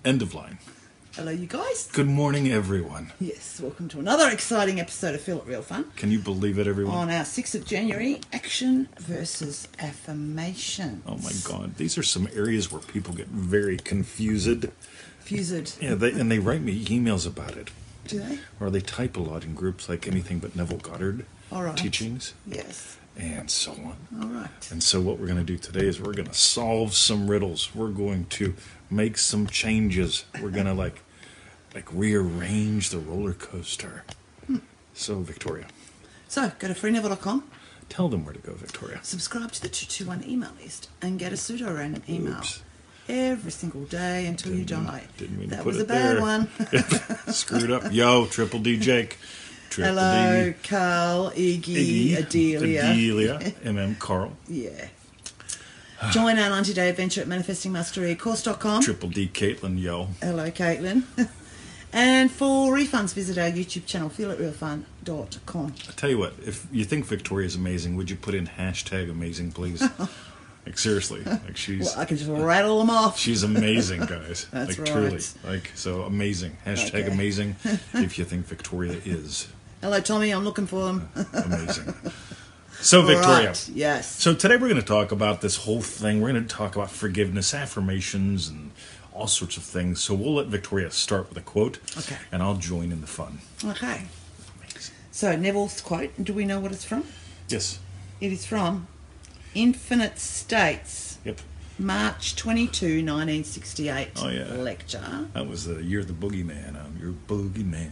End of line. Hello, you guys. Good morning, everyone. Yes, welcome to another exciting episode of Feel It Real Fun. Can you believe it, everyone? On our 6th of January, Action versus Affirmation. Oh my God, these are some areas where people get very confused. Yeah, they write me emails about it. Do they? Or they type a lot in groups like anything but Neville Goddard teachings. Yes. And so on. All right. And so what we're going to do today is we're going to solve some riddles. We're going to make some changes. We're going to like rearrange the roller coaster. So, Victoria. So, go to freeneville.com. Tell them where to go, Victoria. Subscribe to the 221 email list and get a pseudo-random email. Oops. Every single day until you die. Didn't mean that to put was it a bad there. one. Screwed up. Yo, Triple D Jake. Triple Hello, D. Carl, Iggy, Adelia. Carl. Yeah. Join our 90-day adventure at manifestingmasterycourse.com. Triple D Caitlin, yo. Hello, Caitlin. And for refunds, visit our YouTube channel, feelitrealfun.com. I tell you what, if you think Victoria's amazing, would you put in hashtag amazing, please? Like, seriously. Like, she's... Well, I can just rattle them off. She's amazing, guys. That's like, right. Truly. Like, so amazing. Hashtag Okay. amazing if you think Victoria is. Hello, Tommy. I'm looking for them. Amazing. So, Victoria. Right. Yes. So today we're going to talk about this whole thing. We're going to talk about forgiveness, affirmations, and all sorts of things. So we'll let Victoria start with a quote. Okay. And I'll join in the fun. Okay. Amazing. So, Neville's quote. Do we know what it's from? Yes. It is from Infinite States. Yep. March 22, 1968. Oh, yeah. Lecture. That was the You're the Boogeyman. I'm your boogeyman.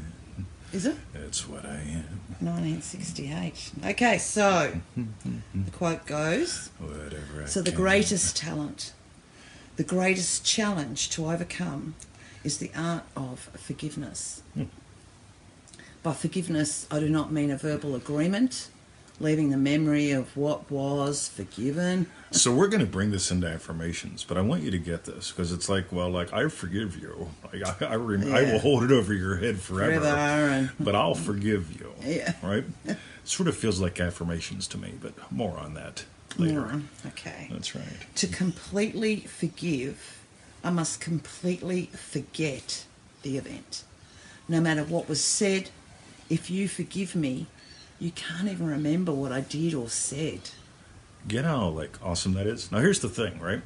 Is it? That's what I am. 1968. Okay, so the quote goes, Whatever I so the can. greatest talent, the greatest challenge to overcome is the art of forgiveness. By forgiveness, I do not mean a verbal agreement, leaving the memory of what was forgiven. So we're going to bring this into affirmations, but I want you to get this because it's like, well, like I forgive you. Like I will hold it over your head forever. But I'll forgive you. Yeah. Right? Sort of feels like affirmations to me, but more on that later. Okay. That's right. To completely forgive, I must completely forget the event. No matter what was said, if you forgive me, you can't even remember what I did or said. Get how like awesome that is? Now here's the thing, right?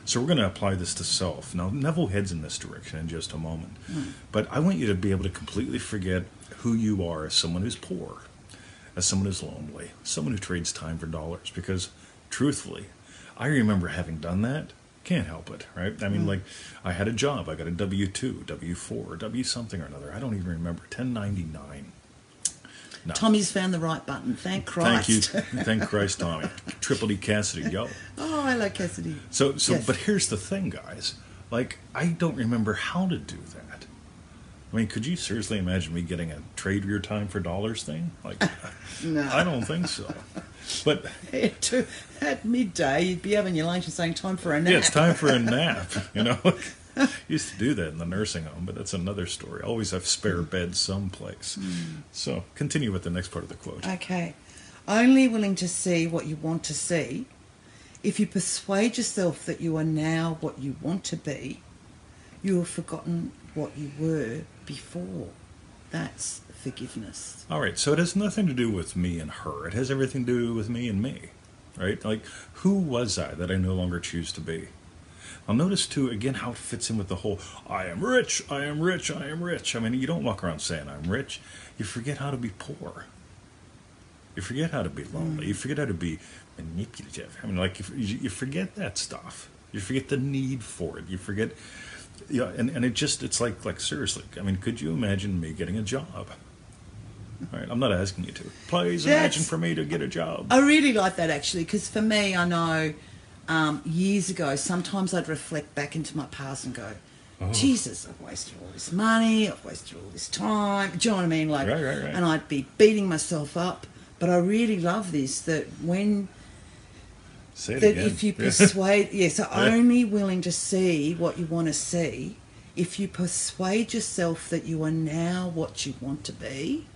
So we're going to apply this to self. Now Neville heads in this direction in just a moment. But I want you to be able to completely forget who you are as someone who's poor, as someone who's lonely, someone who trades time for dollars. Because truthfully, I remember having done that. Can't help it, right? I mean, like, I had a job. I got a W-2, W-4, W something or another. I don't even remember. 1099. No. Tommy's found the right button. Thank Christ. Thank you. Thank Christ, Tommy. Triple D Cassidy, yo. Oh, I like Cassidy. So, Yes. But here's the thing, guys. Like, I don't remember how to do that. I mean, could you seriously imagine me getting a trade your time for dollars thing? Like, No. I don't think so. But At midday, you'd be having your lunch and saying, time for a nap. yeah, it's time for a nap, you know? Used to do that in the nursing home, but that's another story. Always have spare beds someplace. So, continue with the next part of the quote. Okay. Only willing to see what you want to see. If you persuade yourself that you are now what you want to be, you have forgotten what you were before. That's forgiveness. All right, so it has nothing to do with me and her. It has everything to do with me and me, right? Like, who was I that I no longer choose to be? I'll notice, too, again, how it fits in with the whole, I am rich, I am rich, I am rich. I mean, you don't walk around saying I'm rich. You forget how to be poor. You forget how to be lonely. You forget how to be manipulative. I mean, like, you forget that stuff. You forget the need for it. You forget, yeah, and it's like, seriously, I mean, could you imagine me getting a job? All right, I'm not asking you to. Please imagine for me to get a job. I really like that, actually, because for me, I know years ago, sometimes I'd reflect back into my past and go, Jesus, I've wasted all this money, I've wasted all this time. Do you know what I mean? Like, Right. And I'd be beating myself up. But I really love this, that when... Say it that again. if you persuade... so only willing to see what you want to see. If you persuade yourself that you are now what you want to be,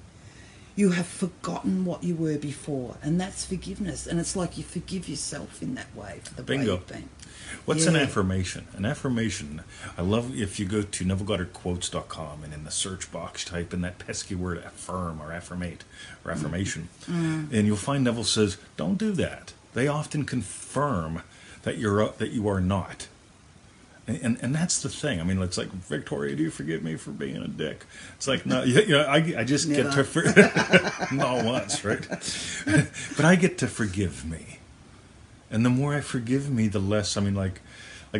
You have forgotten what you were before, and that's forgiveness. And it's like you forgive yourself in that way for the way Bingo. you've been. What's an Yeah. affirmation? An affirmation, I love if you go to NevilleGoddardQuotes.com and in the search box type in that pesky word affirm or affirmate or affirmation, and you'll find Neville says, don't do that. They often confirm that you are not. And that's the thing. I mean, it's like, Victoria, do you forgive me for being a dick? It's like, no, I just Never. get to, not once, right? But I get to forgive me. And the more I forgive me, the less, I mean, like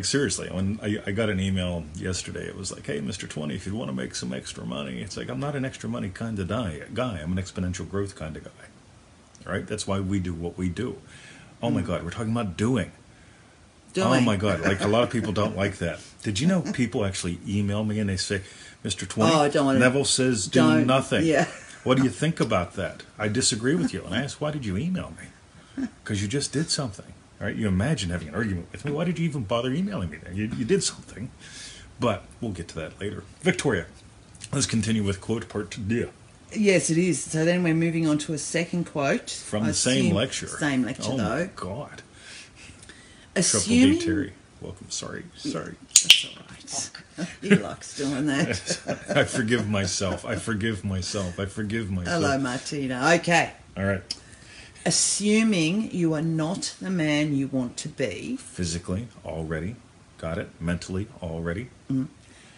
seriously, when I got an email yesterday, it was like, hey, Mr. 20, if you want to make some extra money, it's like, I'm not an extra money kind of guy. I'm an exponential growth kind of guy. Right? That's why we do what we do. Oh my God, we're talking about doing. Oh my God, like a lot of people don't like that. Did you know people actually email me and they say, Mr. 20, I don't want to, Neville says do don't, nothing. Yeah. What do you think about that? I disagree with you. And I asked, why did you email me? Because you just did something. Right? You imagine having an argument with me. Why did you even bother emailing me then? You did something. But we'll get to that later. Victoria, let's continue with quote part 2. Yes, it is. So then we're moving on to a second quote. From the same lecture. Same lecture, oh though. My God. Assuming... Triple D Terry. Welcome. Sorry. That's all right. He likes doing that. I forgive myself. I forgive myself. Hello, Martina. Okay. All right. Assuming you are not the man you want to be. Physically, already. Got it. Mentally, already.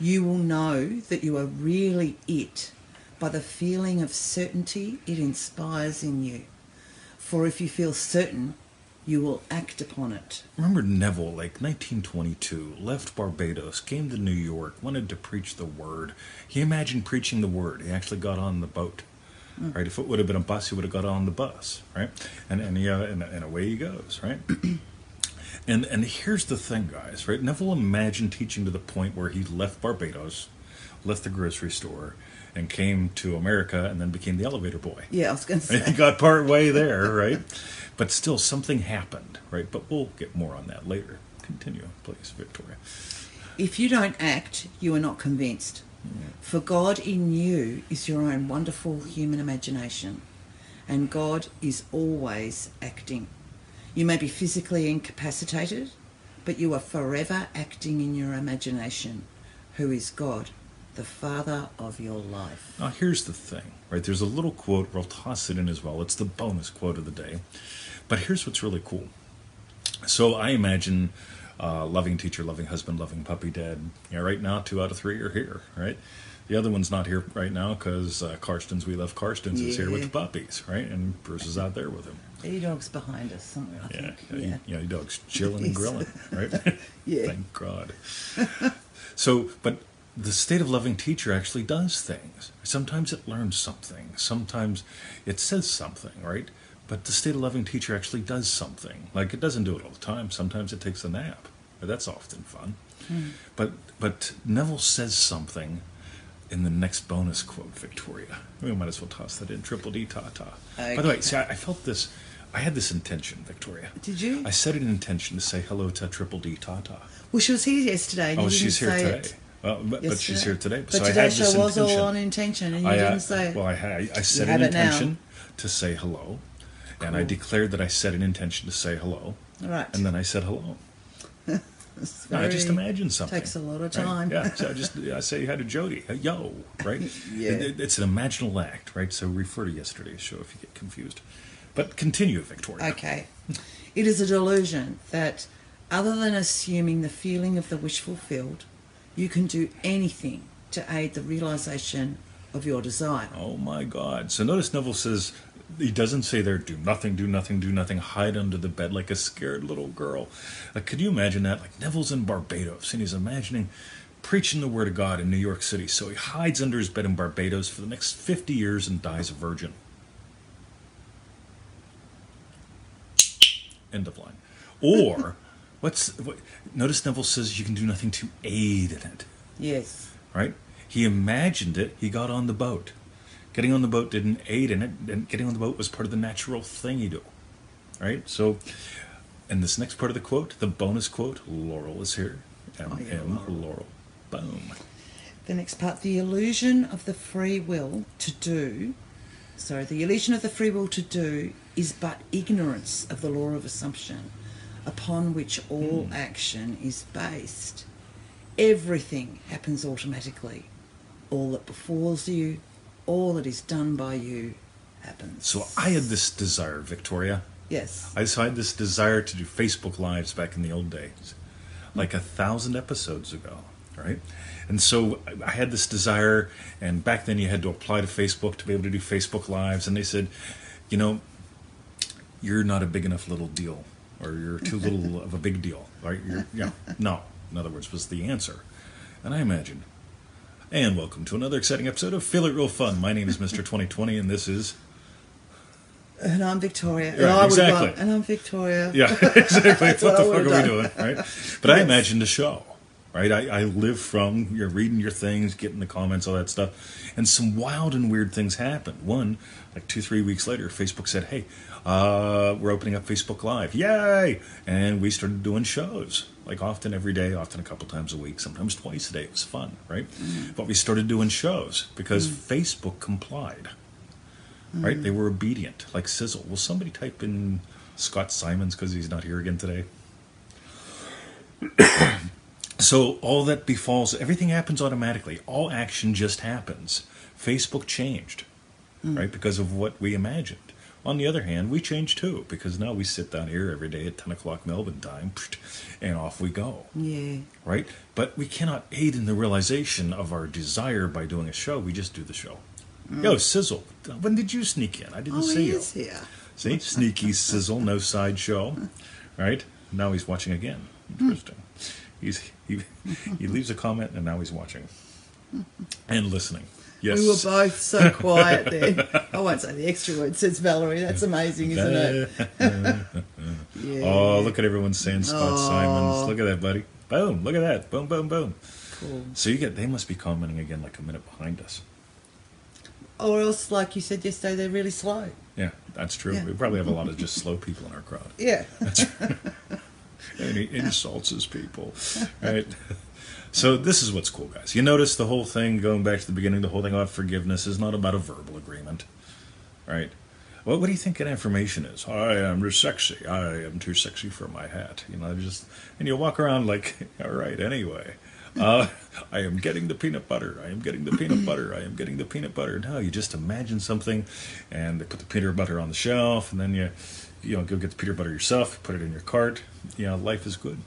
You will know that you are really it by the feeling of certainty it inspires in you. For if you feel certain, you will act upon it. Remember Neville, like 1922, left Barbados, came to New York, wanted to preach the word. He imagined preaching the word. He actually got on the boat. Right? If it would have been a bus, he would have got on the bus, right? And away he goes, right? and here's the thing, guys, right? Neville imagined teaching to the point where he left Barbados, left the grocery store, and came to America, and then became the elevator boy. Yeah, I was going to say. He got part way there, right? But still, something happened, right? But we'll get more on that later. Continue, please, Victoria. If you don't act, you are not convinced. For God in you is your own wonderful human imagination, and God is always acting. You may be physically incapacitated, but you are forever acting in your imagination, who is God, the Father of your life. Now, here's the thing, right? There's a little quote, we'll toss it in as well. It's the bonus quote of the day. But here's what's really cool. So I imagine loving teacher, loving husband, loving puppy dad. Yeah, right now, 2 out of 3 are here, right? The other one's not here right now because Karsten's, we love Karsten's, is here with the puppies, right? And Bruce is out there with him. E-dog's behind us somewhere, I think. Yeah, E-dog's chilling and grilling, right? Yeah. Thank God. So, but the state of loving teacher actually does things. Sometimes it learns something. Sometimes it says something, right? But the state of loving teacher actually does something. Like, it doesn't do it all the time. Sometimes it takes a nap. That's often fun. But Neville says something in the next bonus quote, Victoria. We might as well toss that in. Triple D ta-ta. Okay. By the way, see, I felt this. I had this intention, Victoria. Did you? I set an intention to say hello to Triple D ta-ta. Well, she was here yesterday. And you she's here didn't say today. It. Well, but she's here today. But so I had today's this show was intention. all on intention, and you didn't say it. Well, I set an intention to say hello, and I declared that I set an intention to say hello. All right. And then I said hello. I just imagine something. Takes a lot of time. Right? Yeah, so I say hi to Jody. Yo, right? Yeah. It's an imaginal act, right? So refer to yesterday's show if you get confused. But continue, Victoria. Okay. It is a delusion that, other than assuming the feeling of the wish fulfilled, you can do anything to aid the realization of your desire. Oh my God. So notice Neville says, he doesn't say there, do nothing, do nothing, do nothing, hide under the bed like a scared little girl. Like, could you imagine that? Like, Neville's in Barbados, and he's imagining preaching the word of God in New York City, so he hides under his bed in Barbados for the next 50 years and dies a virgin. End of line. Or, notice Neville says you can do nothing to aid in it. Yes. Right? He imagined it, he got on the boat. Getting on the boat didn't aid in it, and getting on the boat was part of the natural thing you do. Right? So, in this next part of the quote, the bonus quote, Laurel is here. Laurel. Boom. The next part, the illusion of the free will to do So the illusion of the free will to do is but ignorance of the law of assumption upon which all action is based. Everything happens automatically. All that befalls you, all that is done by you happens. So I had this desire, Victoria. Yes. I had this desire to do Facebook Lives back in the old days, like 1,000 episodes ago, right? And so I had this desire, and back then you had to apply to Facebook to be able to do Facebook Lives, and they said, you know, you're not a big enough little deal, or you're too little of a big deal, right? No, in other words, was the answer. And I imagined, and welcome to another exciting episode of Feel It Real Fun. My name is Mr. 2020, and this is... And I'm Victoria. Right, exactly. And I'm Victoria. Yeah, exactly. what the fuck are we done. doing, right? But I imagined a show, right? I live from you're reading your things, getting the comments, all that stuff, and some wild and weird things happened. One, like 2-3 weeks later, Facebook said, "Hey, we're opening up Facebook Live, yay!" And we started doing shows, like often every day, often a couple times a week, sometimes twice a day. It was fun, right? But we started doing shows because Facebook complied. Right? They were obedient, like Sizzle. Will somebody type in Scott Simons because he's not here again today? So all that befalls, everything happens automatically. All action just happens. Facebook changed, right? Because of what we imagined. On the other hand, we changed too, because now we sit down here every day at 10 o'clock Melbourne time, and off we go. Yeah. Right? But we cannot aid in the realization of our desire by doing a show. We just do the show. Yo, Sizzle, when did you sneak in? I didn't see you. He is here. See? Sneaky Sizzle, no sideshow. Right? Now he's watching again. Interesting. He leaves a comment and now he's watching. And listening. Yes. We were both so quiet then. I won't say the extra word, says Valerie. That's amazing, isn't it? Yeah. Oh, look at everyone saying Scott Simons. Look at that, buddy. Boom. Look at that. Boom, boom, boom. Cool. So they must be commenting again like a minute behind us. Or else, like you said yesterday, they're really slow. Yeah, that's true. Yeah. We probably have a lot of just slow people in our crowd. Yeah. And he insults his people, right? So this is what's cool, guys. You notice the whole thing, going back to the beginning, the whole thing about forgiveness is not about a verbal agreement, right? Well, what do you think an affirmation is? I am sexy. I am too sexy for my hat. And you walk around like, all right, anyway. I am getting the peanut butter. I am getting the peanut butter. I am getting the peanut butter. No, you just imagine something, and they put the peanut butter on the shelf, and then you go get the peanut butter yourself, put it in your cart. Life is good.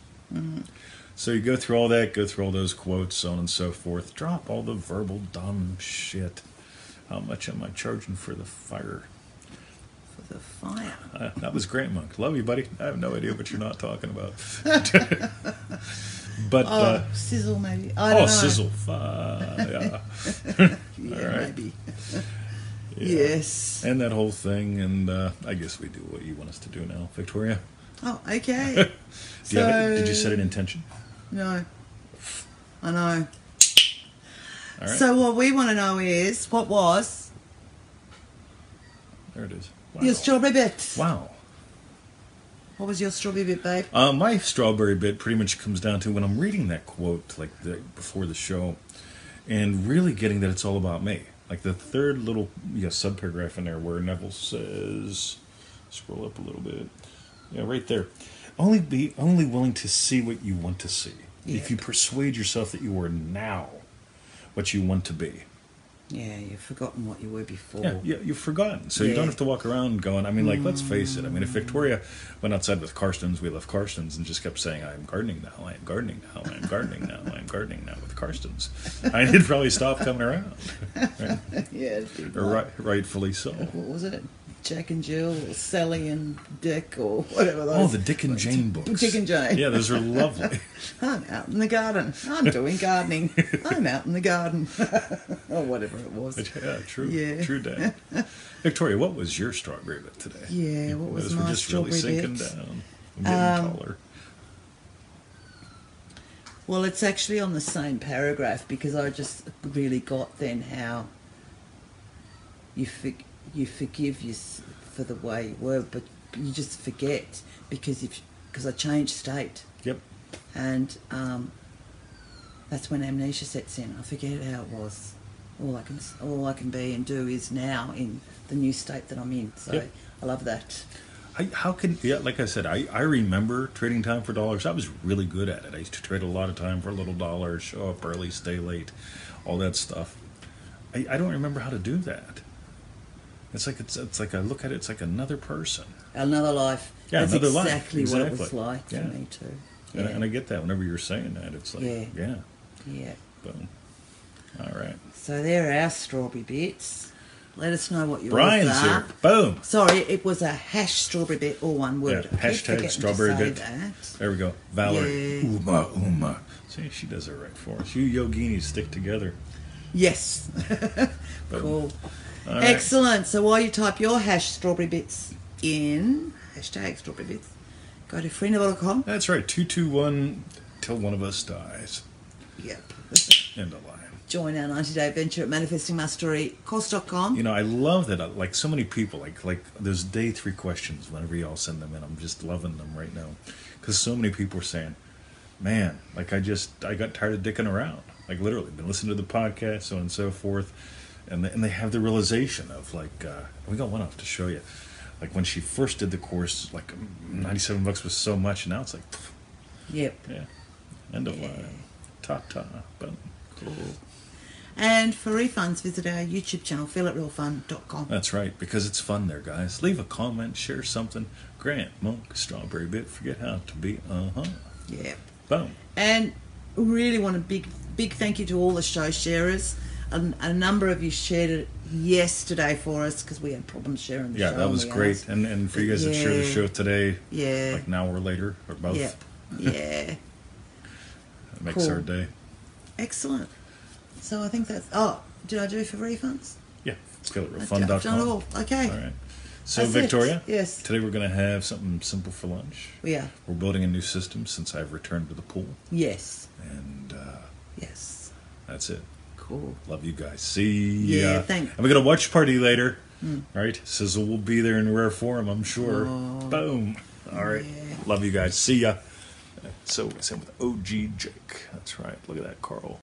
So you go through all that, go through all those quotes, so on and so forth. Drop all the verbal dumb shit. How much am I charging for the fire? For the fire. That was Grant Monk. Love you, buddy. I have no idea what you're not talking about. But Sizzle maybe. I don't know. Sizzle. Yeah. Yeah, all right. maybe. Yeah. Yes. And that whole thing, and I guess we do what you want us to do now, Victoria. Oh, okay. Did you set an intention? No. I know. All right. So what we want to know is, what was There it is. Wow. your strawberry bit? Wow. What was your strawberry bit, babe? My strawberry bit pretty much comes down to when I'm reading that quote, before the show, and really getting that it's all about me. Like the third little subparagraph in there where Neville says, scroll up a little bit. Yeah, right there. Only willing to see what you want to see. Yeah. If you persuade yourself that you are now what you want to be. Yeah, you've forgotten what you were before. Yeah, you've forgotten. So you don't have to walk around going, let's face it. If Victoria went outside with Karstens, we left Karstens, and just kept saying, I am gardening now, I am gardening now, I am gardening now, I am gardening now with Karstens, I'd probably stop coming around. Right? Yeah. Rightfully so. What was it? Jack and Jill, or Sally and Dick, or whatever those. The Dick and Jane books. Dick and Jane. Yeah, those are lovely. I'm out in the garden. I'm doing gardening. I'm out in the garden. Or whatever it was. Yeah, true. Yeah. True, Dad. Victoria, what was your strawberry bit today? Yeah, what was We're my just really strawberry sinking bit? down. I'm getting taller. Well, it's actually on the same paragraph, because I just really got then how you forgive you for the way you were, but you just forget because I changed state. Yep. And that's when amnesia sets in. I forget how it was. all I can be and do is now in the new state that I'm in. So Yep. I love that. Like I said, I remember trading time for dollars. I was really good at it. I used to trade a lot of time for a little dollar, show up early, stay late, all that stuff. I don't remember how to do that. It's like I look at it, it's like another person. Another life. Yeah, That's another life. exactly what it was Exactly. like Yeah. for me too. And I get that whenever you're saying that. It's like, Yeah. yeah. Boom. All right. So there are our strawberry bits. Let us know what yours Brian's are. here. Boom. Sorry, it was a hash strawberry bit, all one word. Yeah, I keep hashtag forgetting strawberry to say bit. that. There we go. Valerie. Yeah. Uma. See, she does it right for us. You yoginis stick together. Yes. Boom. Cool. All right. Excellent. So while you type your hash strawberry bits in, hashtag strawberry bits, go to freeneville.com. That's right. 221 till one of us dies. Yep. End of line. Join our 90-day adventure at manifestingmasterycourse.com. You know, I love that. Like so many people, like there's day 3 questions. Whenever y'all send them in, I'm just loving them right now, because so many people are saying, "Man, like I got tired of dicking around. Like literally, been listening to the podcast, so on and so forth." And they have the realization of like, we got one off to show you. Like when she first did the course, like $97 was so much. Now it's like, pff, Yep. yeah, end of line. Ta-ta. Boom. Cool. And for refunds, visit our YouTube channel, feelitrealfun.com. That's right, because it's fun there, guys. Leave a comment, share something. Grant, Monk, Strawberry Bit, forget how to be. Yep. Boom. And really want a big thank you to all the show sharers. A number of you shared it yesterday for us because we had problems sharing the show. Yeah, that was great. And for you guys that share the show today, like an hour later or both. Yep. Yeah. It makes our day. Excellent. So I think that's... Oh, did I do for refunds? Yeah, I've done it feelitrealfun.com. all. Okay. All right. So, That's Victoria, it. Yes. today we're going to have something simple for lunch. Yeah. We're building a new system since I've returned to the pool. Yes. And Yes. that's it. Cool. Love you guys. See ya. Yeah, thanks. And we got a watch party later. Right? Sizzle will be there in rare form, I'm sure. Oh. Boom. All right. Yeah. Love you guys. See ya. So, same with OG Jake. That's right. Look at that, Carl.